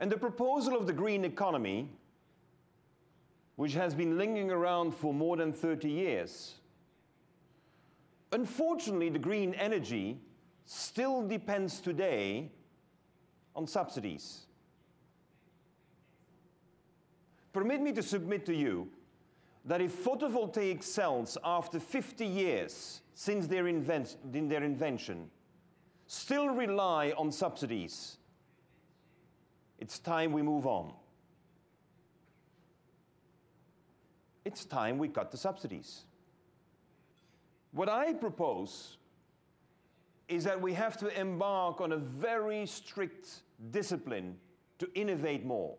And the proposal of the green economy, which has been lingering around for more than 30 years, unfortunately, the green energy still depends today on subsidies. Permit me to submit to you that if photovoltaic cells, after 50 years since their invention, still rely on subsidies, it's time we move on. It's time we cut the subsidies. What I propose is that we have to embark on a very strict discipline to innovate more.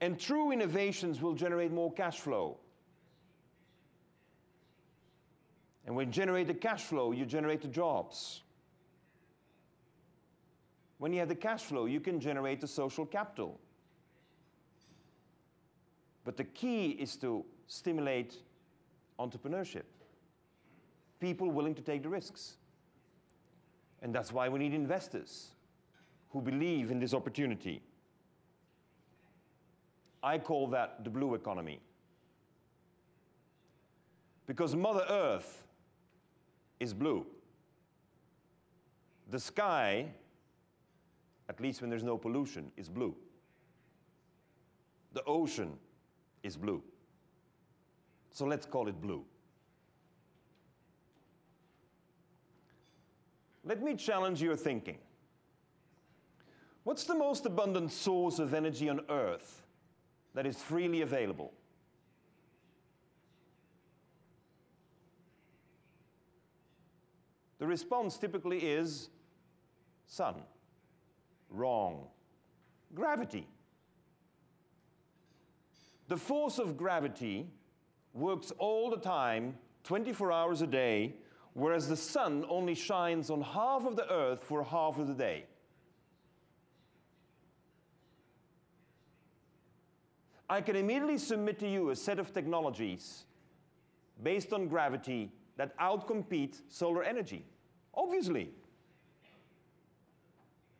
And true innovations will generate more cash flow. And when you generate the cash flow, you generate the jobs. When you have the cash flow, you can generate the social capital. But the key is to stimulate entrepreneurship. People willing to take the risks. And that's why we need investors who believe in this opportunity. I call that the blue economy. Because Mother Earth is blue. The sky, at least when there's no pollution, is blue. The ocean is blue. So let's call it blue. Let me challenge your thinking. What's the most abundant source of energy on Earth that is freely available? The response typically is sun. Wrong. Gravity. The force of gravity works all the time, 24 hours a day, whereas the sun only shines on half of the Earth for half of the day. I can immediately submit to you a set of technologies based on gravity that outcompete solar energy. Obviously.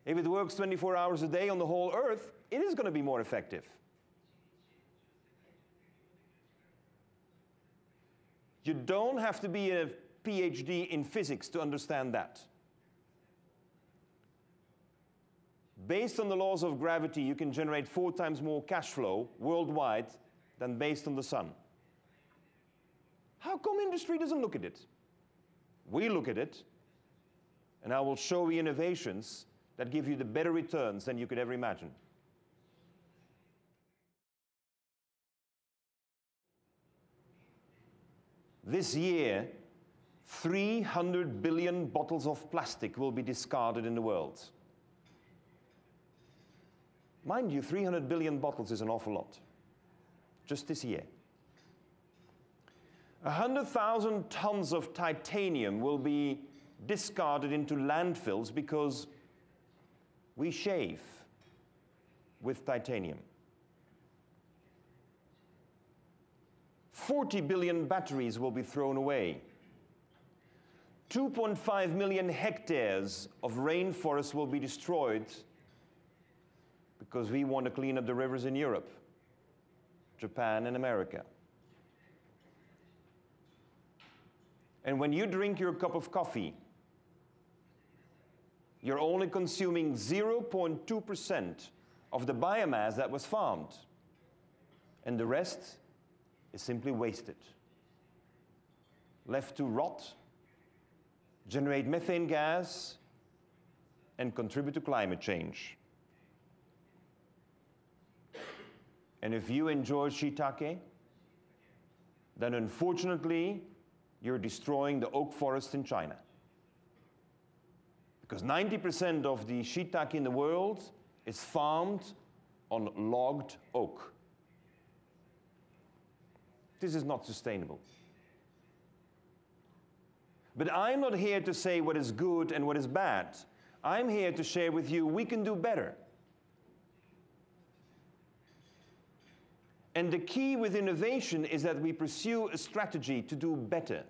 If it works 24 hours a day on the whole Earth, it is going to be more effective. You don't have to be a PhD in physics to understand that. Based on the laws of gravity, you can generate 4 times more cash flow worldwide than based on the sun. How come industry doesn't look at it? We look at it, and I will show you innovations that give you the better returns than you could ever imagine. This year, 300 billion bottles of plastic will be discarded in the world. Mind you, 300 billion bottles is an awful lot, just this year. 100,000 tons of titanium will be discarded into landfills because we shave with titanium. 40 billion batteries will be thrown away. 2.5 million hectares of rainforest will be destroyed because we want to clean up the rivers in Europe, Japan, and America. And when you drink your cup of coffee, you're only consuming 0.2% of the biomass that was farmed, and the rest is simply wasted, left to rot, generate methane gas, and contribute to climate change. And if you enjoy shiitake, then unfortunately, you're destroying the oak forest in China. Because 90% of the shiitake in the world is farmed on logged oak. This is not sustainable. But I'm not here to say what is good and what is bad. I'm here to share with you we can do better. And the key with innovation is that we pursue a strategy to do better.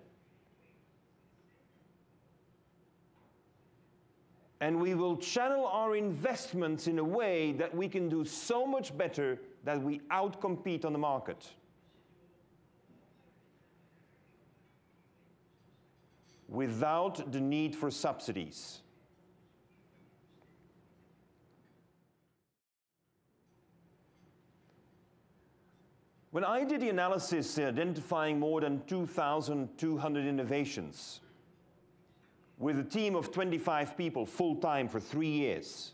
And we will channel our investments in a way that we can do so much better that we outcompete on the market. Without the need for subsidies. When I did the analysis identifying more than 2,200 innovations with a team of 25 people full-time for 3 years,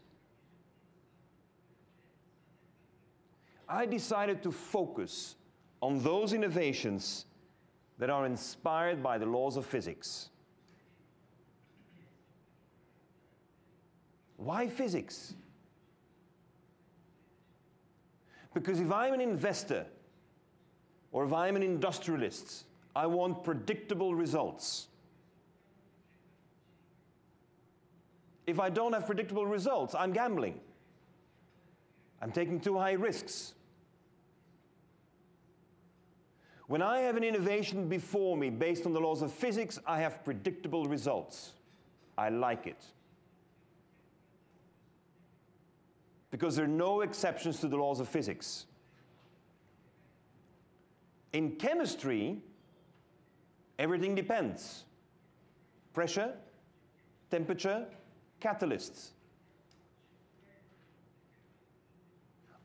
I decided to focus on those innovations that are inspired by the laws of physics. Why physics? Because if I'm an investor, or if I'm an industrialist, I want predictable results. If I don't have predictable results, I'm gambling. I'm taking too high risks. When I have an innovation before me based on the laws of physics, I have predictable results. I like it. Because there are no exceptions to the laws of physics. In chemistry, everything depends. Pressure, temperature, catalysts.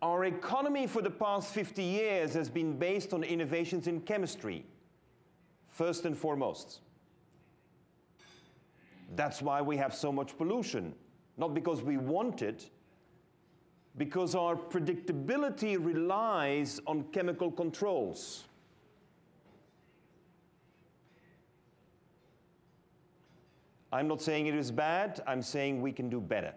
Our economy for the past 50 years has been based on innovations in chemistry, first and foremost. That's why we have so much pollution. Not because we want it, because our predictability relies on chemical controls. I'm not saying it is bad, I'm saying we can do better.